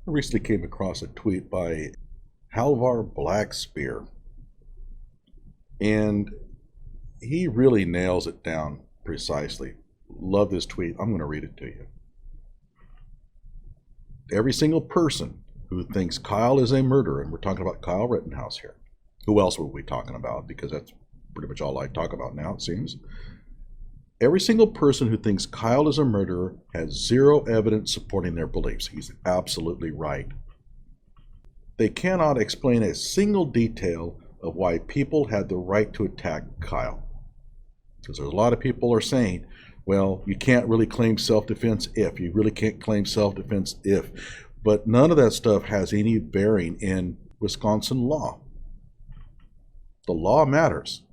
I recently came across a tweet by Halvar Blackspear, and he really nails it down precisely. Love this tweet. I'm going to read it to you. Every single person who thinks Kyle is a murderer, and we're talking about Kyle Rittenhouse here. Who else were we talking about? Because that's pretty much all I talk about now, it seems. Every single person who thinks Kyle is a murderer has zero evidence supporting their beliefs. He's absolutely right. They cannot explain a single detail of why people had the right to attack Kyle. Because there's a lot of people are saying, well, you can't really claim self-defense if. You really can't claim self-defense if. But none of that stuff has any bearing in Wisconsin law. The law matters.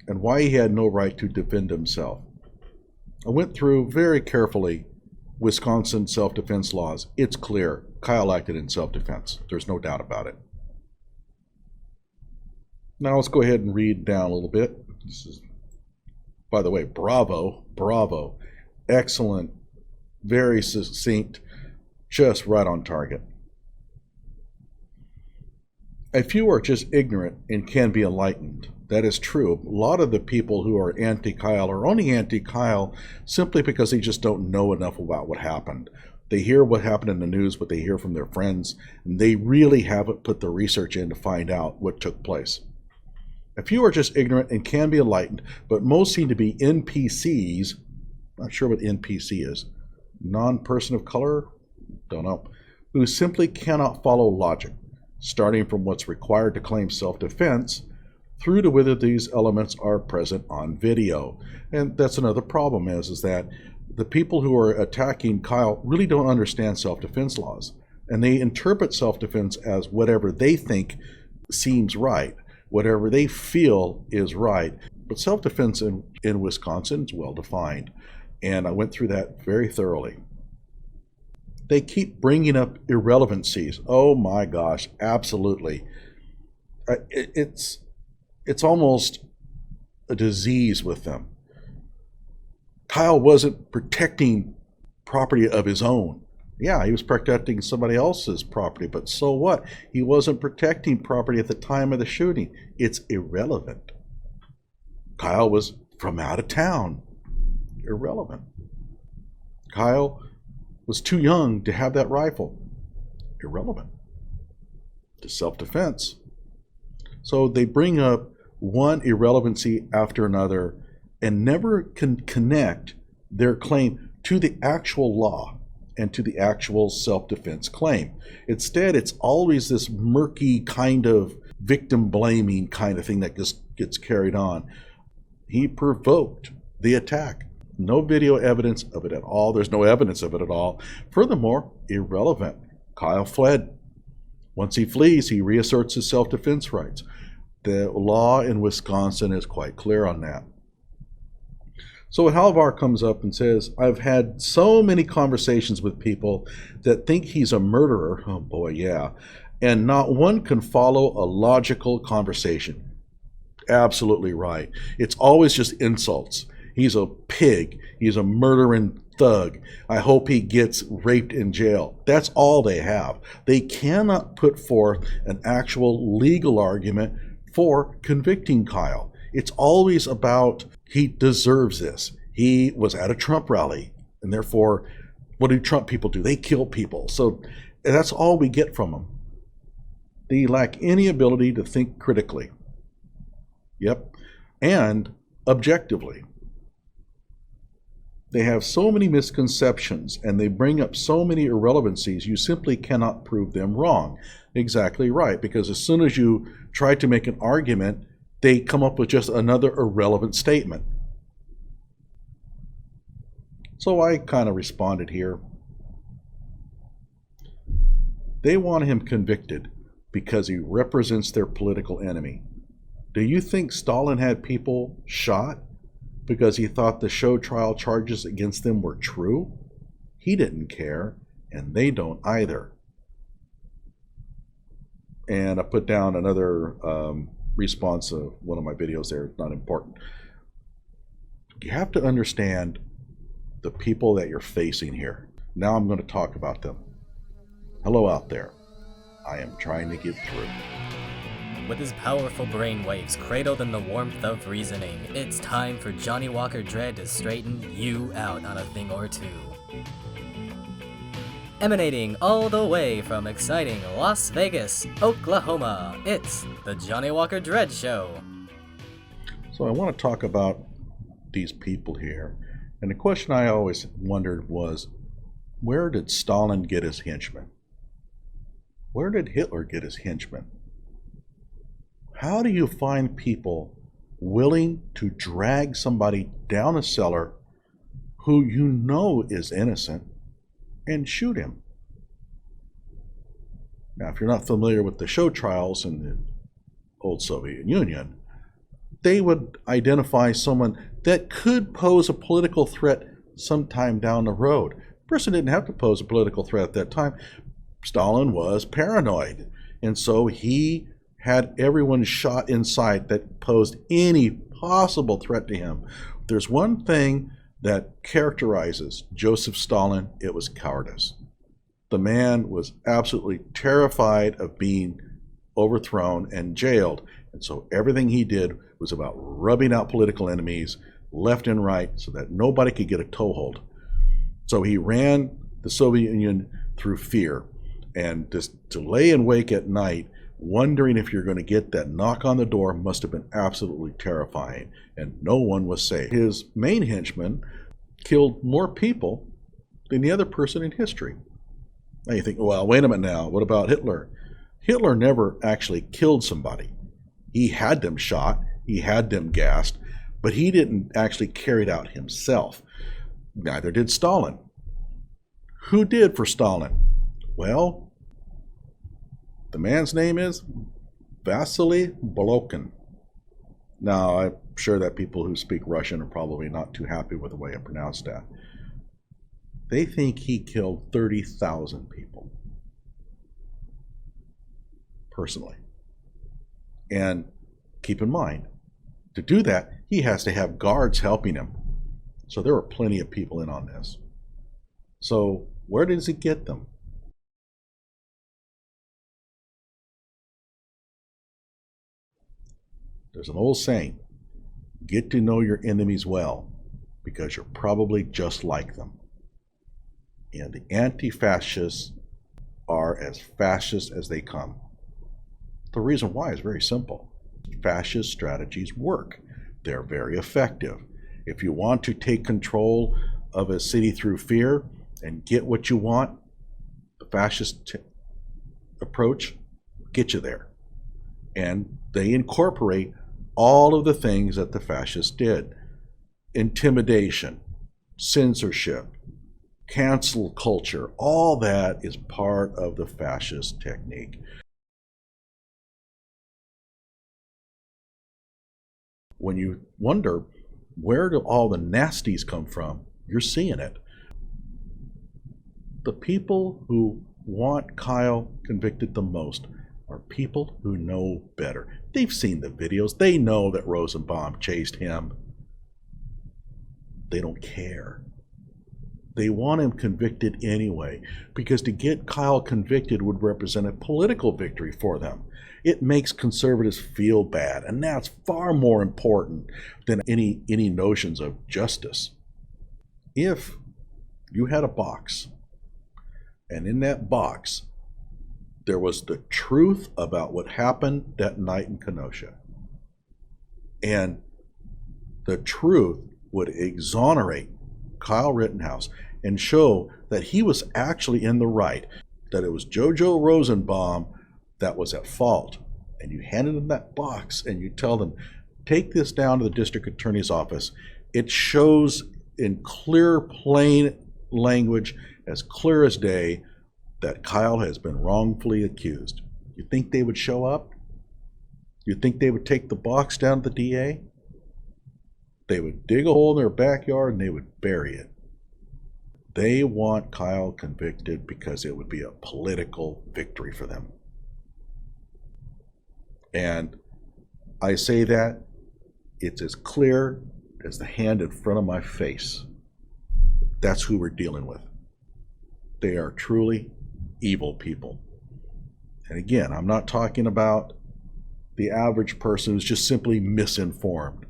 And why he had no right to defend himself. I went through very carefully Wisconsin self-defense laws. It's clear Kyle acted in self-defense. There's no doubt about it. Now let's go ahead and read down a little bit. This is, by the way, bravo, bravo. Excellent, very succinct, just right on target. A few are just ignorant and can be enlightened. That is true. A lot of the people who are anti-Kyle are only anti-Kyle simply because they just don't know enough about what happened. They hear what happened in the news, what they hear from their friends, and they really haven't put the research in to find out what took place. A few are just ignorant and can be enlightened, but most seem to be NPCs. Not sure what NPC is. Non-person of color? Don't know. Who simply cannot follow logic, starting from what's required to claim self-defense through to whether these elements are present on video. And that's another problem is that the people who are attacking Kyle really don't understand self-defense laws. And they interpret self-defense as whatever they think seems right, whatever they feel is right. But self-defense in Wisconsin is well defined. And I went through that very thoroughly. They keep bringing up irrelevancies. Oh my gosh, absolutely. It's almost a disease with them. Kyle wasn't protecting property of his own. Yeah, he was protecting somebody else's property, but so what? He wasn't protecting property at the time of the shooting. It's irrelevant. Kyle was from out of town. Irrelevant. Kyle was too young to have that rifle. Irrelevant. To self-defense. So they bring up one irrelevancy after another and never can connect their claim to the actual law and to the actual self-defense claim. Instead, it's always this murky kind of victim blaming kind of thing that just gets carried on. He provoked the attack. No video evidence of it at all. There's no evidence of it at all. Furthermore, irrelevant. Kyle fled. Once he flees, he reasserts his self-defense rights. The law in Wisconsin is quite clear on that. So Halvar comes up and says, I've had so many conversations with people that think he's a murderer. Oh boy, yeah. And not one can follow a logical conversation. Absolutely right. It's always just insults. He's a pig. He's a murdering thug. I hope he gets raped in jail. That's all they have. They cannot put forth an actual legal argument for convicting Kyle. It's always about he deserves this. He was at a Trump rally, and therefore, what do Trump people do? They kill people. So that's all we get from them. They lack any ability to think critically. Yep. And objectively. They have so many misconceptions and they bring up so many irrelevancies, you simply cannot prove them wrong. Exactly right, because as soon as you try to make an argument, they come up with just another irrelevant statement. So I kind of responded here. They want him convicted because he represents their political enemy. Do you think Stalin had people shot because he thought the show trial charges against them were true? He didn't care, and they don't either. And I put down another response of one of my videos there, not important. You have to understand the people that you're facing here. Now I'm going to talk about them. Hello out there. I am trying to get through. With his powerful brainwaves cradled in the warmth of reasoning, it's time for Johnnie Walker Dread to straighten you out on a thing or two. Emanating all the way from exciting Las Vegas, Oklahoma, it's the Johnnie Walker Dread Show. So I want to talk about these people here. And the question I always wondered was, where did Stalin get his henchmen? Where did Hitler get his henchmen? How do you find people willing to drag somebody down a cellar who you know is innocent and shoot him? Now, if you're not familiar with the show trials in the old Soviet Union, they would identify someone that could pose a political threat sometime down the road. The person didn't have to pose a political threat at that time. Stalin was paranoid, and so he had everyone shot in sight that posed any possible threat to him. There's one thing that characterizes Joseph Stalin, it was cowardice. The man was absolutely terrified of being overthrown and jailed, and so everything he did was about rubbing out political enemies left and right so that nobody could get a toehold. So he ran the Soviet Union through fear, and just to lay in wake at night wondering if you're going to get that knock on the door must have been absolutely terrifying, and no one was safe. His main henchman killed more people than the other person in history. Now you think, well, wait a minute now, what about Hitler? Hitler never actually killed somebody. He had them shot, he had them gassed, but he didn't actually carry it out himself. Neither did Stalin. Who did for Stalin? Well, the man's name is Vasily Bolokhin. Now, I'm sure that people who speak Russian are probably not too happy with the way I pronounced that. They think he killed 30,000 people, personally. And keep in mind, to do that, he has to have guards helping him. So there were plenty of people in on this. So where does he get them? There's an old saying, get to know your enemies well, because you're probably just like them. And the anti-fascists are as fascist as they come. The reason why is very simple. Fascist strategies work. They're very effective. If you want to take control of a city through fear and get what you want, the fascist approach will get you there. And they incorporate all of the things that the fascists did. Intimidation, censorship, cancel culture, all that is part of the fascist technique. When you wonder, where do all the nasties come from? You're seeing it. The people who want Kyle convicted the most are people who know better. They've seen the videos. They know that Rosenbaum chased him. They don't care. They want him convicted anyway, because to get Kyle convicted would represent a political victory for them. It makes conservatives feel bad, and that's far more important than any notions of justice. If you had a box, and in that box there was the truth about what happened that night in Kenosha, and the truth would exonerate Kyle Rittenhouse and show that he was actually in the right, that it was Jojo Rosenbaum that was at fault, and you handed them that box and you tell them, take this down to the district attorney's office. It shows in clear, plain language, as clear as day, that Kyle has been wrongfully accused. You think they would show up? You think they would take the box down to the DA? They would dig a hole in their backyard and they would bury it. They want Kyle convicted because it would be a political victory for them. And I say that it's as clear as the hand in front of my face. That's who we're dealing with. They are truly evil people. And again, I'm not talking about the average person who's just simply misinformed.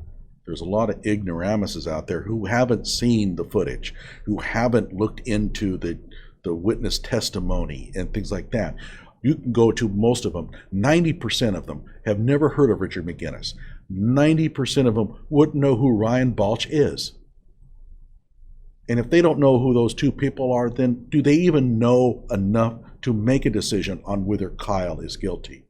There's a lot of ignoramuses out there who haven't seen the footage, who haven't looked into the witness testimony and things like that. You can go to most of them. 90% of them have never heard of Richard McGinnis. 90% of them wouldn't know who Ryan Balch is. And if they don't know who those two people are, then do they even know enough to make a decision on whether Kyle is guilty?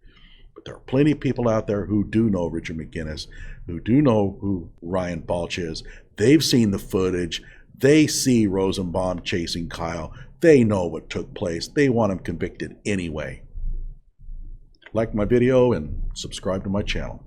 But there are plenty of people out there who do know Richard McGinnis, who do know who Ryan Balch is. They've seen the footage. They see Rosenbaum chasing Kyle. They know what took place. They want him convicted anyway. Like my video and subscribe to my channel.